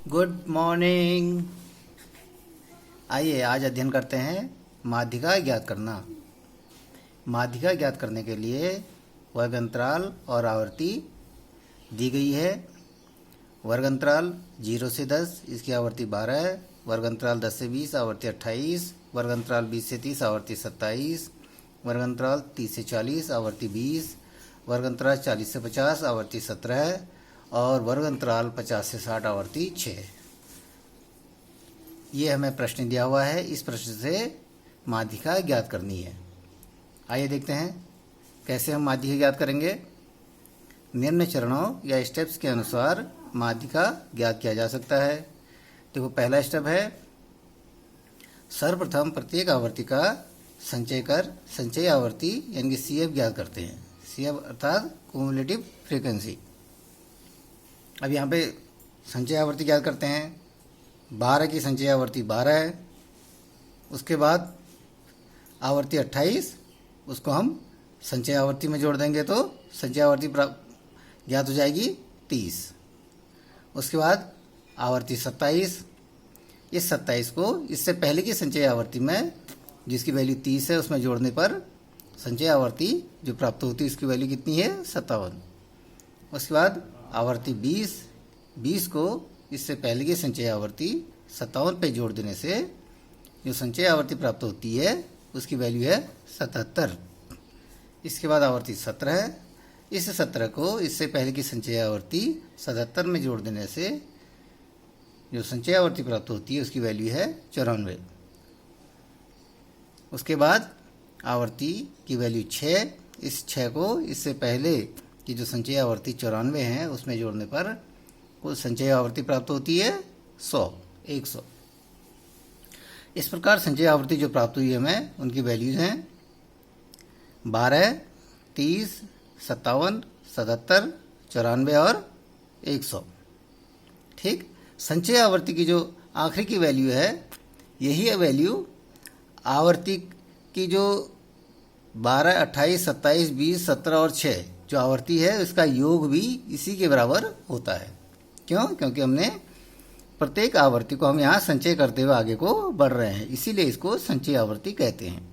Good morning. आइए आज अध्ययन करते हैं माध्यिका ज्ञात करना। माध्यिका ज्ञात करने के लिए वर्ग अंतराल और आवर्ती दी गई है। वर्ग अंतराल 0 से 10, इसकी आवर्ती 12 है। वर्ग अंतराल 10 से 20, आवर्ती 28। वर्ग अंतराल 20 से 30, आवर्ती 27। वर्ग अंतराल 30 से 40, आवर्ती 20। वर्ग अंतराल 40 से 50, आवर्ती 17 और वर्ग अंतराल 50 से 60, आवर्ती 6। ये हमें प्रश्न दिया हुआ है। इस प्रश्न से माध्यिका ज्ञात करनी है। आइए देखते हैं कैसे हम माध्यिका ज्ञात करेंगे। निम्न चरणों या स्टेप्स के अनुसार माध्यिका ज्ञात किया जा सकता है। देखो, पहला स्टेप है सर्वप्रथम प्रत्येक आवर्ती का संचय कर संचय आवर्ती यानी कि CF ज्ञात करते हैं। CF अर्थात क्यूमुलेटिव फ्रीक्वेंसी। अब यहाँ पे संचय आवर्ती ज्ञात करते हैं। 12 की संचय आवर्ती 12 है। उसके बाद आवर्ती 28, उसको हम संचय आवर्ती में जोड़ देंगे तो संचय आवर्ती ज्ञात हो जाएगी 30। उसके बाद आवर्ती 27। इस 27 को इससे पहले की संचय आवर्ती में जिसकी वैल्यू 30 है उसमें जोड़ने पर संचय आवर्ती जो प्राप्त होती है उसकी वैल्यू कितनी है? 57। उसके बाद आवर्ती 20 को इससे पहले की संचय आवर्ती 57 पे जोड़ देने से जो संचय आवर्ती प्राप्त होती है उसकी वैल्यू है 77। इसके बाद आवर्ती 17 है। इस 17 को इससे पहले की संचय आवर्ती 77 में जोड़ देने से जो संचय आवर्ती प्राप्त होती है उसकी वैल्यू है 94। उसके बाद आवर्ती की वैल्यू 6। इस 6 को इससे पहले की जो संचय आवर्ती 94 है उसमें जोड़ने पर कुल संचय आवर्ती प्राप्त होती है 100। इस प्रकार संचय आवर्ती जो प्राप्त हुई है हमें उनकी वैल्यूज हैं 12, 30, 57, 77, 94 और 100। ठीक, संचय आवर्ती की जो आखिरी की वैल्यू है यही है वैल्यू आवर्ती की जो 12, 28, 27, 20, 17 और 6 जो आवर्ती है उसका योग भी इसी के बराबर होता है। क्यों? क्योंकि हमने प्रत्येक आवर्ती को हम यहाँ संचय करते हुए आगे को बढ़ रहे हैं, इसीलिए इसको संचय आवर्ती कहते हैं।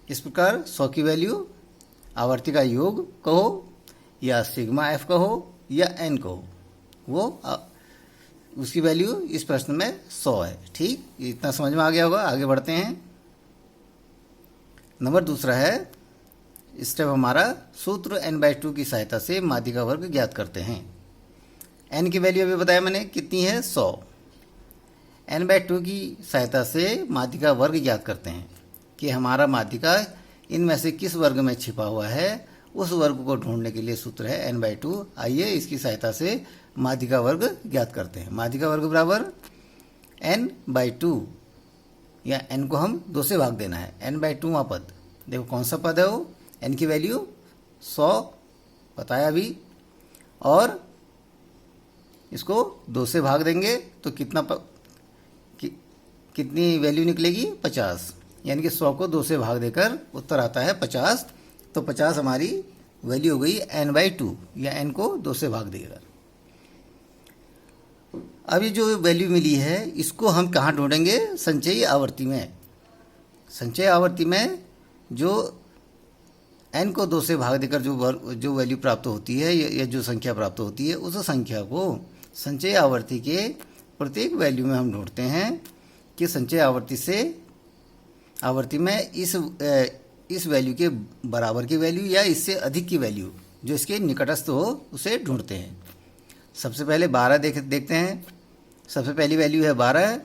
इस प्रकार 100 की वैल्यू आवर्ती का योग कहो या सिग्मा F कहो या N कहो, वो उसकी वैल्यू इस प्रश्न में 100 है। ठीक, इतना समझ में आ गया होगा। आगे बढ़ते हैं। नंबर दूसरा है स्टेप हमारा सूत्र n/2 की सहायता से माध्यिका वर्ग ज्ञात करते हैं। n की वैल्यू अभी बताया मैंने कितनी है? 100। n/2 की सहायता से माध्यिका वर्ग ज्ञात करते हैं कि हमारा माध्यिका इनमें से किस वर्ग में छिपा हुआ है। उस वर्ग को ढूंढने के लिए सूत्र है n/2। आइए इसकी सहायता से माध्यिका वर्ग ज्ञात करते हैं। माध्यिका वर्ग बराबर n/2 या n को हम 2 से भाग देना है। n/2वां पद देखो कौन सा पद है वो? n की वैल्यू 100 बताया अभी, और इसको 2 से भाग देंगे तो कितनी वैल्यू निकलेगी? 50। यानी कि 100 को 2 से भाग देकर उत्तर आता है 50। तो 50 हमारी वैल्यू हो गई n/2 या n को 2 से भाग देगा। अब ये जो वैल्यू मिली है इसको हम कहाँ ढूंढेंगे? संचयी आवर्ती में। संचय आवर्ती में जो n को 2 से भाग देकर जो वैल्यू प्राप्त होती है या जो संख्या प्राप्त होती है उस संख्या को संचय आवर्ती के प्रत्येक वैल्यू में हम ढूंढते हैं कि संचय आवर्ती में इस वैल्यू के बराबर की वैल्यू या इससे अधिक की वैल्यू जो इसके निकटस्थ हो उसे ढूंढते हैं। सबसे पहले 12 देखते हैं। सबसे पहली वैल्यू है 12,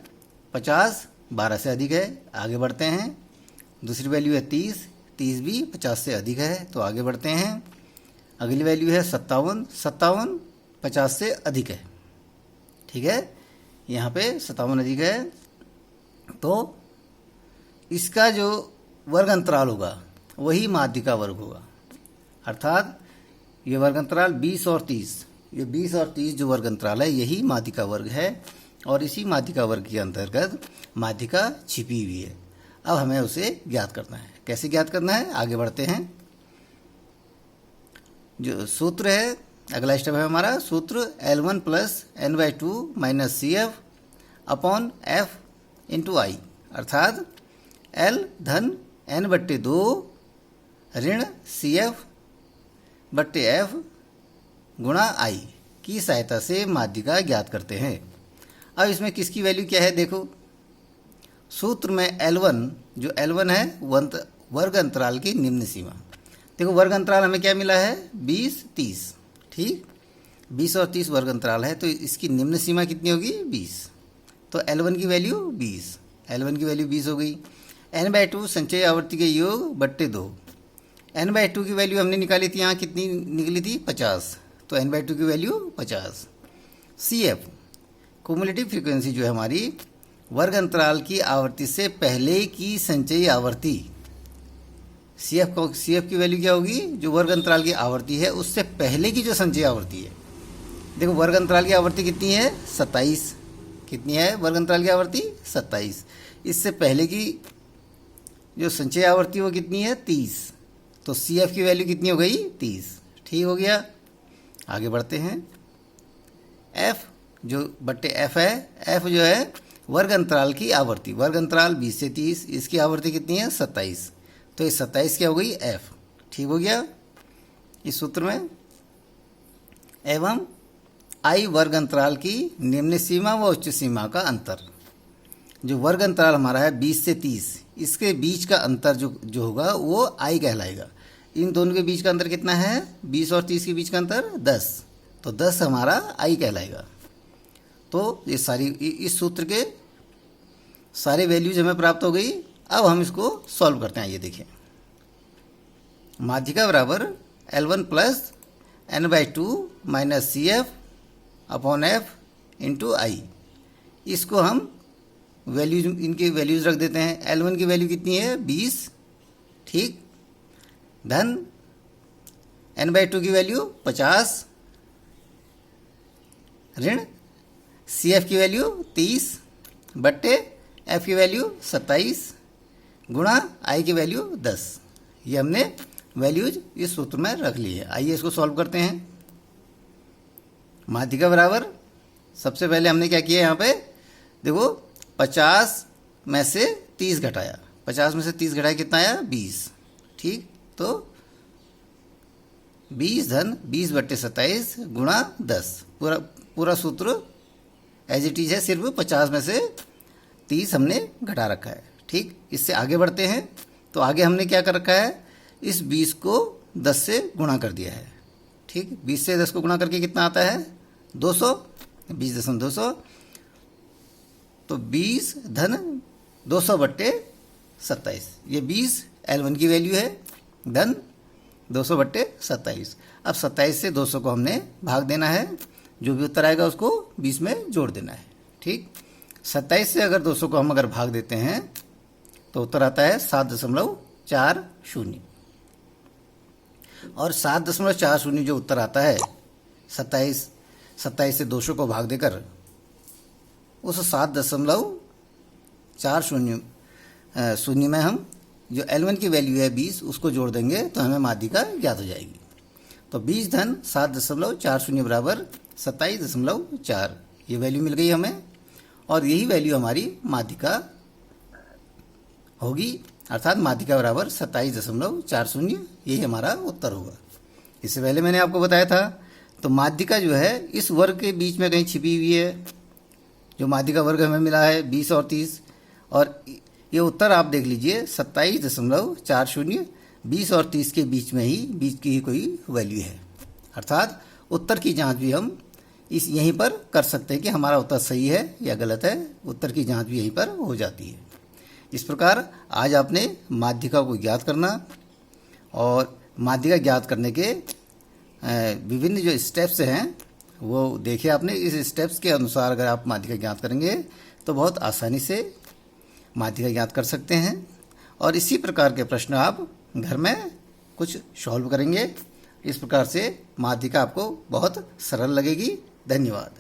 50 12 से अधिक है, आगे बढ़ते हैं। दूसरी वैल्यू है 30 भी 50 से अधिक है, तो आगे बढ़ते हैं। अगली वैल्यू है 57 50 से अधिक है। ठीक है, यहाँ पे 57 अधिक है, तो इसका जो वर्ग अंतराल होगा वही माध्यिका वर्ग होगा। अर्थात ये वर्ग अंतराल 20 और 30, ये 20 और 30 जो वर्ग अंतराल है यही माध्यिका वर्ग है, और इसी माध्यिका वर्ग के अंतर्गत माध्यिका छिपी हुई है। अब हमें उसे ज्ञात करना है। कैसे ज्ञात करना है? आगे बढ़ते हैं। जो सूत्र है अगला स्टेप है हमारा सूत्र L1 plus n/2 minus CF upon F into I, अर्थात एल धन n/2 ऋण सी एफ बट्टे एफ गुणा आई की सहायता से माध्यिका ज्ञात करते हैं। अब इसमें किसकी वैल्यू क्या है देखो, सूत्र में L1, जो L1 है वर्ग अंतराल की निम्न सीमा। देखो वर्ग अंतराल हमें क्या मिला है 20 30, ठीक 20 और 30 वर्ग अंतराल है, तो इसकी निम्न सीमा कितनी होगी 20। तो L1 की वैल्यू 20, L1 की वैल्यू 20 हो गई। n/2 संचय आवर्ती के योग बट्टे 2, n/2 की वैल्यू हमने निकाली थी, यहाँ कितनी निकली थी 50, तो n/2 की वैल्यू 50। CF क्युमुलेटिव फ्रीक्वेंसी जो है हमारी वर्ग अंतराल की आवृत्ति से पहले की संचयी आवृत्ति, CF की वैल्यू क्या होगी, जो वर्ग अंतराल की आवृत्ति है उससे पहले की जो संचयी आवृत्ति है। देखो वर्ग अंतराल की आवृत्ति कितनी है 27, कितनी है वर्ग अंतराल की आवृत्ति 27, इससे पहले की जो संचयी आवृत्ति वो कितनी है 30, तो CF की वैल्यू कितनी हो गई 30, ठीक हो गया। आगे बढ़ते हैं, F जो बट्टे F है, F जो है वर्ग अंतराल की आवृत्ति, वर्ग अंतराल 20 से 30, इसकी आवृत्ति कितनी है 27, तो ये 27 क्या हो गई F, ठीक हो गया इस सूत्र में। एवं I वर्ग अंतराल की निम्न सीमा व उच्च सीमा का अंतर, जो वर्ग अंतराल हमारा है 20 से 30, इसके बीच का अंतर जो होगा वो I कहलाएगा। इन दोनों के बीच का अंतर कितना है 20 और 30 के बीच का अंतर 10, तो 10 हमारा I कहलाएगा। तो ये सारी इस सूत्र के सारे वैल्यूज हमें प्राप्त हो गई। अब हम इसको सॉल्व करते हैं, ये देखिए माध्यिका बराबर L1 plus n/2 minus CF upon F into I. इसको हम वैल्यूज, इनकी वैल्यूज रख देते हैं। L1 की वैल्यू कितनी है 20, ठीक, धन n/2 की वैल्यू 50, ऋण CF की वैल्यू 30 बट्टे F की वैल्यू 27 गुणा I की वैल्यू 10। ये हमने वैल्यूज इस सूत्र में रख ली है। आइए इसको सॉल्व करते हैं। माध्यिका बराबर, सबसे पहले हमने क्या किया यहाँ पे देखो 50 में से 30 घटाया, 50 में से 30 घटाया कितना आया 20, ठीक, तो 20 धन 20 बट्टे 27 गुणा 10, पूरा सूत्र एज इट इज है, सिर्फ 50 में से 30 हमने घटा रखा है, ठीक। इससे आगे बढ़ते हैं, तो आगे हमने क्या कर रखा है, इस 20 को 10 से गुणा कर दिया है, ठीक। 20 से 10 को गुणा करके कितना आता है 200, 20.200, तो 20 धन 200 बट्टे 27, ये 20 L1 की वैल्यू है, धन 200 बट्टे 27। अब 27 से 200 को हमने भाग देना है, जो भी उत्तर आएगा उसको 20 में जोड़ देना है, ठीक। 27 से अगर 200 को हम अगर भाग देते हैं तो उत्तर आता है 7.40, और 7.40 जो उत्तर आता है 27 से 200 को भाग देकर उस 7.40 में हम जो L1 की वैल्यू है 20 उसको जोड़ देंगे तो हमें माध्यिका ज्ञात हो जाएगी। तो 20 धन 7.40 बराबर 27.4, ये वैल्यू मिल गई हमें, और यही वैल्यू हमारी माध्यिका होगी, अर्थात माध्यिका बराबर 27.40, यही हमारा उत्तर होगा। इससे पहले मैंने आपको बताया था, तो माध्यिका जो है इस वर्ग के बीच में कहीं छिपी हुई है, जो माध्यिका वर्ग हमें मिला है 20 और 30, और ये उत्तर आप देख लीजिए 27.40, 20 और 30 के बीच की ही कोई वैल्यू है, अर्थात उत्तर की जांच भी हम यहीं पर कर सकते हैं कि हमारा उत्तर सही है या गलत है। उत्तर की जांच भी यहीं पर हो जाती है। इस प्रकार आज आपने माध्यिका को ज्ञात करना और माध्यिका ज्ञात करने के विभिन्न जो स्टेप्स हैं वो देखे आपने। इस स्टेप्स के अनुसार अगर आप माध्यिका ज्ञात करेंगे तो बहुत आसानी से माध्यिका ज्ञात कर सकते हैं, और इसी प्रकार के प्रश्न आप घर में कुछ सॉल्व करेंगे। इस प्रकार से माध्यिका आपको बहुत सरल लगेगी। धन्यवाद।